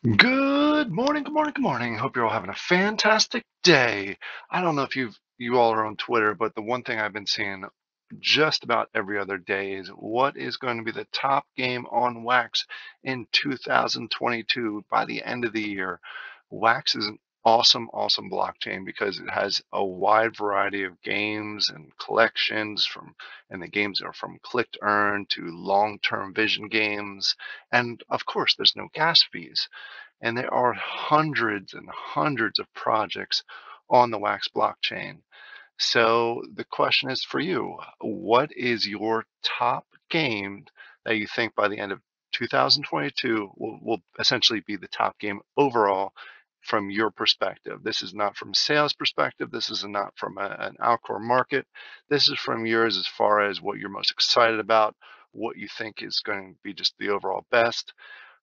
Good morning, good morning, good morning. Hope you're all having a fantastic day. I don't know if you all are on Twitter, but the one thing I've been seeing just about every other day is what is going to be the top game on Wax in 2022 by the end of the year. Wax is an awesome, awesome blockchain because it has a wide variety of games and collections and the games are from click to earn to long-term vision games. And of course, there's no gas fees. And there are hundreds and hundreds of projects on the Wax blockchain. So the question is for you, what is your top game that you think by the end of 2022 will essentially be the top game overall from your perspective? This is not from sales perspective. This is not from an Alcor market. This is from yours as far as what you're most excited about, what you think is going to be just the overall best,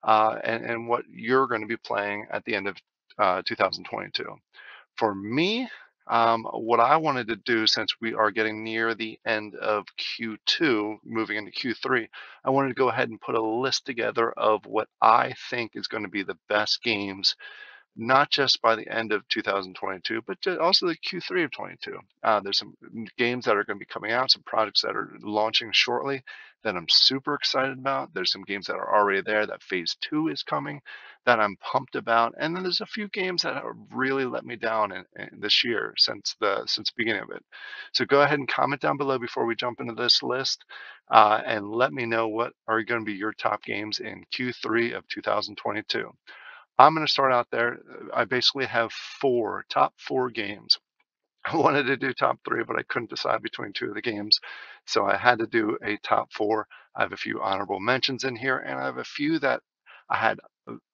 and what you're going to be playing at the end of 2022. For me, what I wanted to do, since we are getting near the end of Q2, moving into Q3, I wanted to go ahead and put a list together of what I think is going to be the best games, not just by the end of 2022, but also the Q3 of 22. There's some games that are going to be coming out, some projects that are launching shortly that I'm super excited about. There's some games that are already there that phase two is coming that I'm pumped about. And then there's a few games that have really let me down in this year since the beginning of it. So go ahead and comment down below before we jump into this list, and let me know what are going to be your top games in Q3 of 2022. I'm going to start out there. I basically have top four games. I wanted to do top three, but I couldn't decide between two of the games. So I had to do a top four. I have a few honorable mentions in here, and I have a few that I had,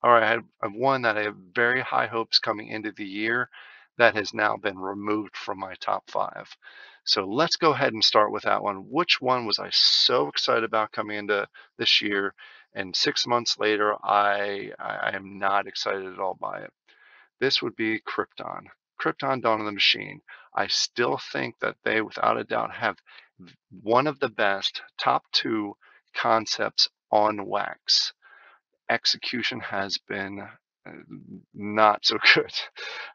I've one that I have very high hopes coming into the year that has now been removed from my top five. So let's go ahead and start with that one. Which one was I so excited about coming into this year? And 6 months later, I am not excited at all by it. This would be Krypton. Krypton Dawn of the Machine. I still think that they, without a doubt, have one of the best top two concepts on Wax. Execution has been not so good.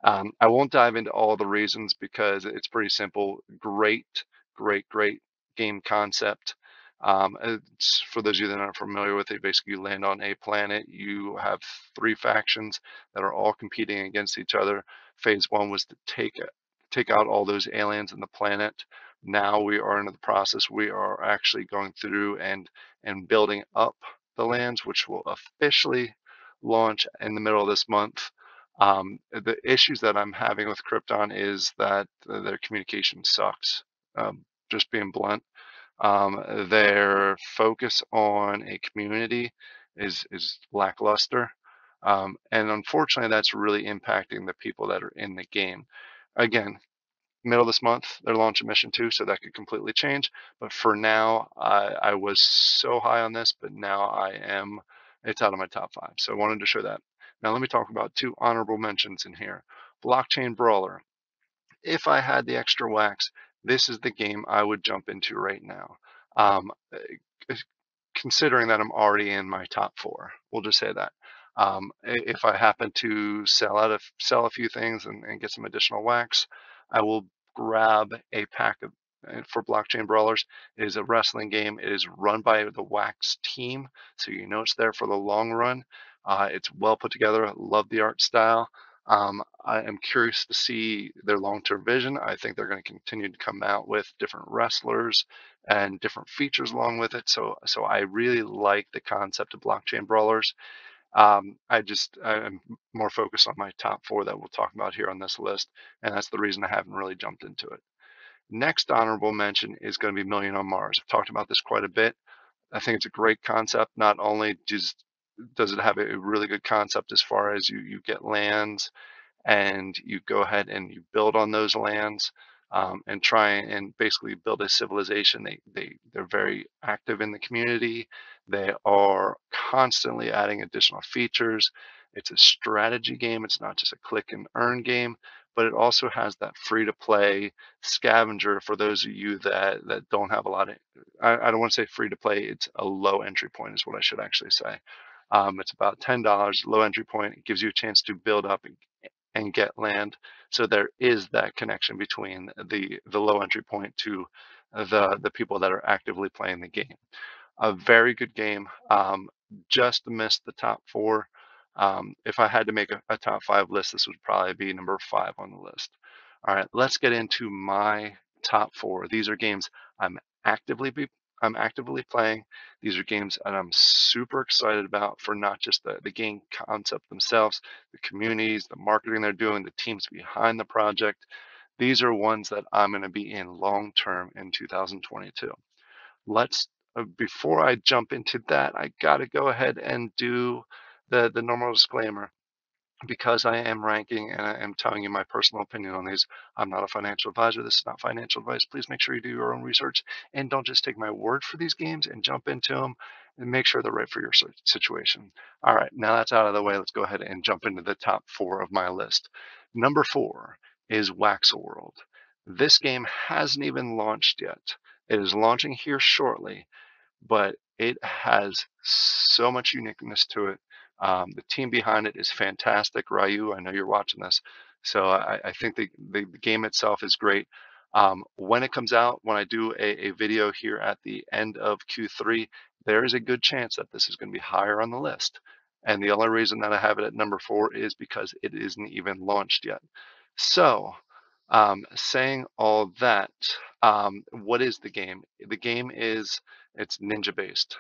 I won't dive into all the reasons because it's pretty simple. Great, great, great game concept. For those of you that aren't familiar with it, basically you land on a planet. You have three factions that are all competing against each other. Phase one was to take out all those aliens in the planet. Now we are into the process. We are actually going through and building up the lands, which will officially launch in the middle of this month. The issues that I'm having with Krypton is that their communication sucks. Just being blunt, their focus on a community is lackluster, and unfortunately, that's really impacting the people that are in the game. Again, middle of this month, they're launching mission two, so that could completely change. But for now, I was so high on this, but now it's out of my top five. So I wanted to show that. Now let me talk about two honorable mentions in here. Blockchain Brawler. If I had the extra wax, this is the game I would jump into right now. Um, uh, Considering that I'm already in my top four, we'll just say that. If I happen to sell a few things and get some additional wax, I will grab a pack of for Blockchain Brawlers. It is a wrestling game. It is run by the Wax team, so you know it's there for the long run. It's well put together. I love the art style. I am curious to see their long-term vision. I think they're going to continue to come out with different wrestlers and different features along with it. So I really like the concept of blockchain brawlers. I'm more focused on my top four that we'll talk about here on this list, and that's the reason I haven't really jumped into it. Next honorable mention is going to be Million on Mars. I've talked about this quite a bit. I think it's a great concept. Not only does it have a really good concept as far as you get lands and you go ahead and you build on those lands, and try and basically build a civilization. They're very active in the community. They are constantly adding additional features. It's a strategy game. It's not just a click and earn game, but it also has that free to play scavenger for those of you that don't have a lot of. I don't want to say free to play. It's a low entry point is what I should actually say. It's about $10, low entry point. It gives you a chance to build up and get land. So there is that connection between the low entry point to the people that are actively playing the game. A very good game. Just missed the top four. If I had to make a top five list, this would probably be number five on the list. All right, let's get into my top four. These are games I'm actively be, I'm actively playing. These are games that I'm super excited about for not just the game concept themselves, the communities, the marketing they're doing, the teams behind the project. These are ones that I'm going to be in long term in 2022. Let's Before I jump into that, I got to go ahead and do the normal disclaimer because I am ranking and I am telling you my personal opinion on these. I'm not a financial advisor. This is not financial advice. Please make sure you do your own research and don't just take my word for these games and jump into them, and make sure they're right for your situation. All right, now that's out of the way. Let's go ahead and jump into the top four of my list. Number four is Waxel World. This game hasn't even launched yet. It is launching here shortly, but it has so much uniqueness to it. The team behind it is fantastic. Ryu, I know you're watching this, so I think the game itself is great. When it comes out, when I do a video here at the end of Q3, there is a good chance that this is going to be higher on the list. And the only reason that I have it at number four is because it isn't even launched yet. So, saying all that, what is the game? The game is it's ninja based.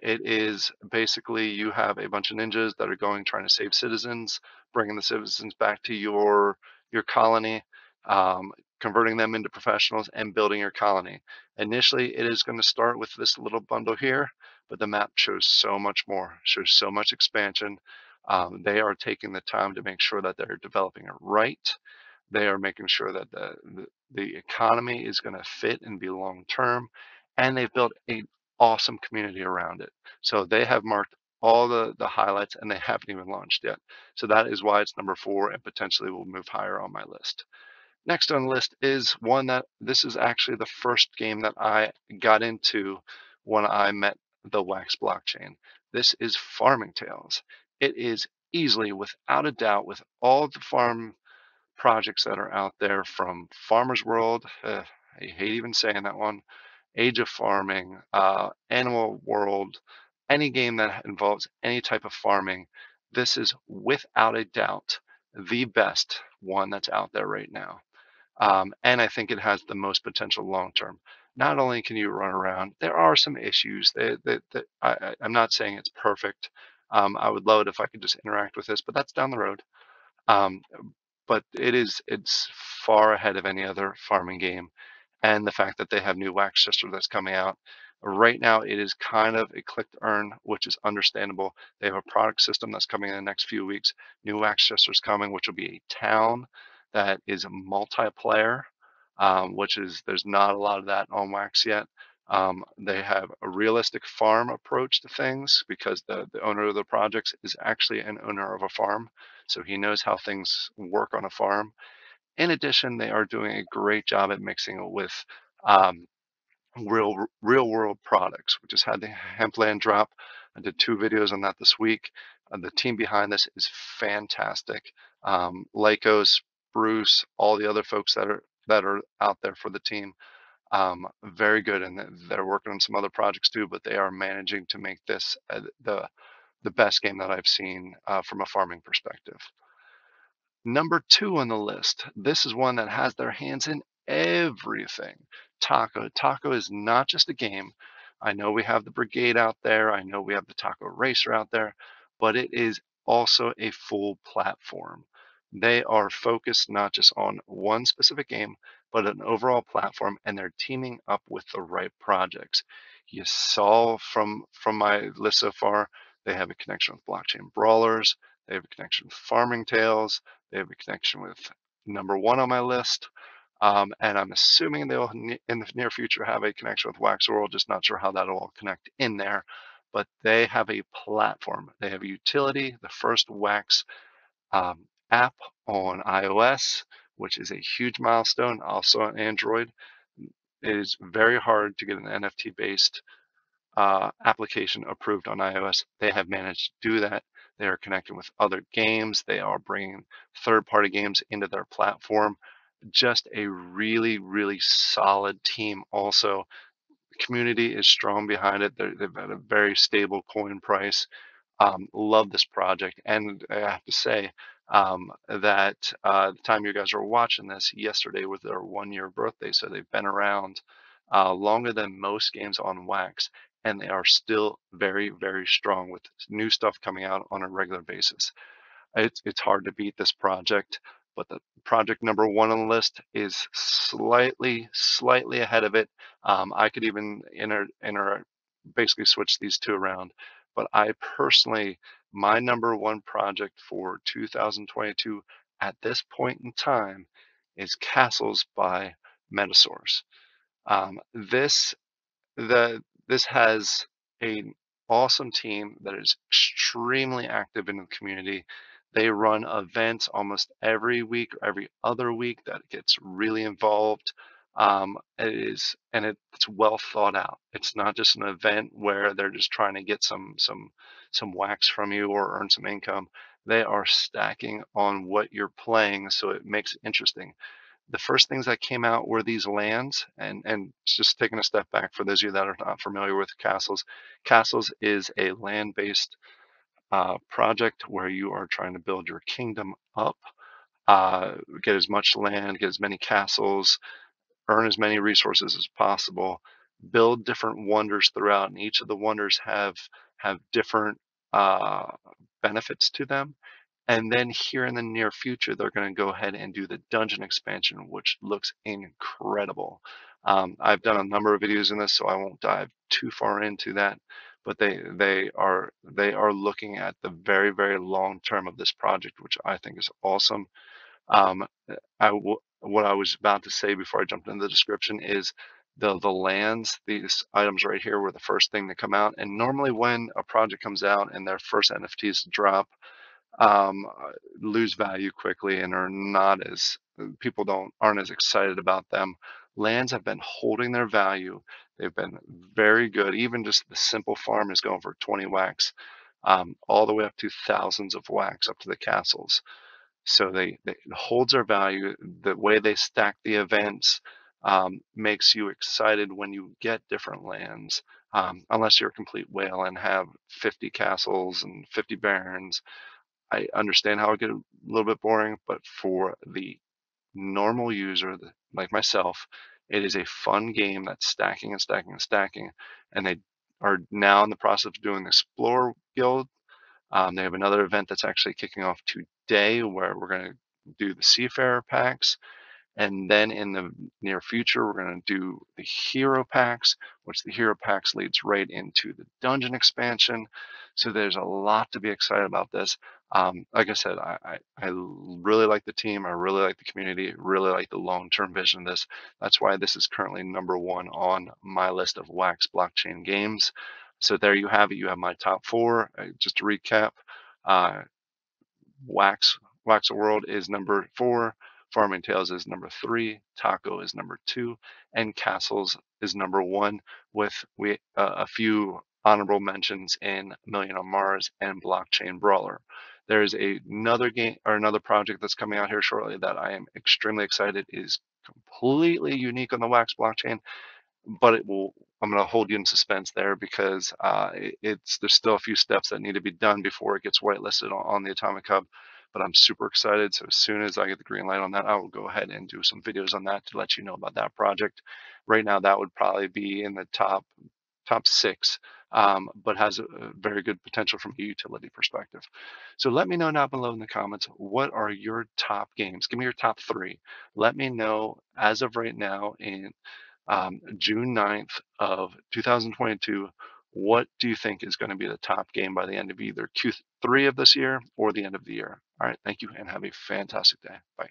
It is basically you have a bunch of ninjas that are going trying to save citizens, bringing the citizens back to your colony, converting them into professionals, and building your colony. Initially, it is going to start with this little bundle here, but the map shows so much more, shows so much expansion. They are taking the time to make sure that they're developing it right. They are making sure that the economy is going to fit and be long term, and they've built an awesome community around it. So they have marked all the highlights, and they haven't even launched yet. So that is why it's number four and potentially will move higher on my list. Next on the list is one that this is actually the first game that I got into when I met the Wax blockchain. This is Farming Tales. It is easily, without a doubt, with all the farm projects that are out there from Farmer's World, I hate even saying that one, Age of Farming, Animal World, any game that involves any type of farming, this is without a doubt the best one that's out there right now. And I think it has the most potential long term. Not only can you run around, there are some issues I'm not saying it's perfect. I would love it if I could just interact with this, but that's down the road. Um, but it's far ahead of any other farming game. And the fact that they have new Wax Sister that's coming out. Right now, it is kind of a click to earn, which is understandable. They have a product system that's coming in the next few weeks. New Wax Sister's coming, which will be a town that is a multiplayer, which is there's not a lot of that on Wax yet. They have a realistic farm approach to things because the owner of the projects is actually an owner of a farm, so he knows how things work on a farm. In addition, they are doing a great job at mixing it with um, real world products. We just had the Hempland drop. I did 2 videos on that this week. The team behind this is fantastic. Lycos, Bruce, all the other folks that are out there for the team, very good, and they're working on some other projects too. But they are managing to make this the best game that I've seen from a farming perspective. Number two on the list, this is one that has their hands in everything. Taco. Taco is not just a game. I know we have the Brigade out there. I know we have the Taco Racer out there, but it is also a full platform. They are focused not just on one specific game, but an overall platform, and they're teaming up with the right projects. You saw from my list so far, they have a connection with Blockchain Brawlers. They have a connection with Farming Tales. They have a connection with number one on my list. And I'm assuming they'll, in the near future, have a connection with Wax World. Just not sure how that'll all connect in there. But they have a platform. They have a utility, the first Wax app on iOS, which is a huge milestone. Also on Android. It is very hard to get an NFT-based application approved on iOS. They have managed to do that. They are connecting with other games. They are bringing third-party games into their platform. Just a really, really solid team. Also, the community is strong behind it. They've got a very stable coin price. Love this project, and I have to say that the time you guys are watching this, yesterday was their 1 year birthday, so they've been around longer than most games on Wax, and they are still very, very strong with new stuff coming out on a regular basis. It's hard to beat this project, but the project number one on the list is slightly ahead of it. I could even basically switch these two around, but I personally, my number one project for 2022 at this point in time is Castles by Metasource. This this has an awesome team that is extremely active in the community. They run events almost every week or every other week that gets really involved. It's well thought out. It's not just an event where they're just trying to get some wax from you or earn some income. They are stacking on what you're playing, so it makes it interesting. The first things that came out were these lands, and just taking a step back for those of you that are not familiar with Castles. Castles is a land-based project where you are trying to build your kingdom up, get as much land, get as many castles, earn as many resources as possible, build different wonders throughout, and each of the wonders have different uh, benefits to them. And then here in the near future, they're going to go ahead and do the dungeon expansion, which looks incredible. I've done a number of videos in this, so I won't dive too far into that. But they are looking at the very, very long term of this project, which I think is awesome. Um, what I was about to say before I jumped into the description is the lands. These items right here were the first thing to come out. And normally when a project comes out and their first NFTs drop, lose value quickly and are not as people don't aren't as excited about them. Lands have been holding their value. They've been very good. Even just the simple farm is going for 20 wax, all the way up to thousands of wax up to the castles. So it holds their value. The way they stack the events makes you excited when you get different lands. Unless you're a complete whale and have 50 castles and 50 barons, I understand how it get a little bit boring, but for the normal user like myself, it is a fun game that's stacking and stacking and stacking. And they are now in the process of doing the Explorer Guild. They have another event that's actually kicking off today where we're going to do the Seafarer packs. And then in the near future, we're going to do the hero packs, which the hero packs leads right into the dungeon expansion. So there's a lot to be excited about this. Like I said, I really like the team. I really like the community. Really like the long-term vision of this. That's why this is currently number one on my list of Wax blockchain games. So there you have it. You have my top four. Just to recap, uh, Waxel World is number four, Farming Tales is number three, Taco is number two, and Castles is number one, with a few honorable mentions in Million on Mars and Blockchain Brawler. There's another game or another project that's coming out here shortly that I am extremely excited is completely unique on the Wax blockchain, but I'm going to hold you in suspense there because there's still a few steps that need to be done before it gets whitelisted on the Atomic Hub. But I'm super excited. So as soon as I get the green light on that, I will go ahead and do some videos on that to let you know about that project. Right now, that would probably be in the top six, but has a very good potential from a utility perspective. So let me know down below in the comments, what are your top games? Give me your top three. Let me know as of right now in June 9th of 2022. What do you think is going to be the top game by the end of either Q3 of this year or the end of the year? All right, thank you and have a fantastic day. Bye.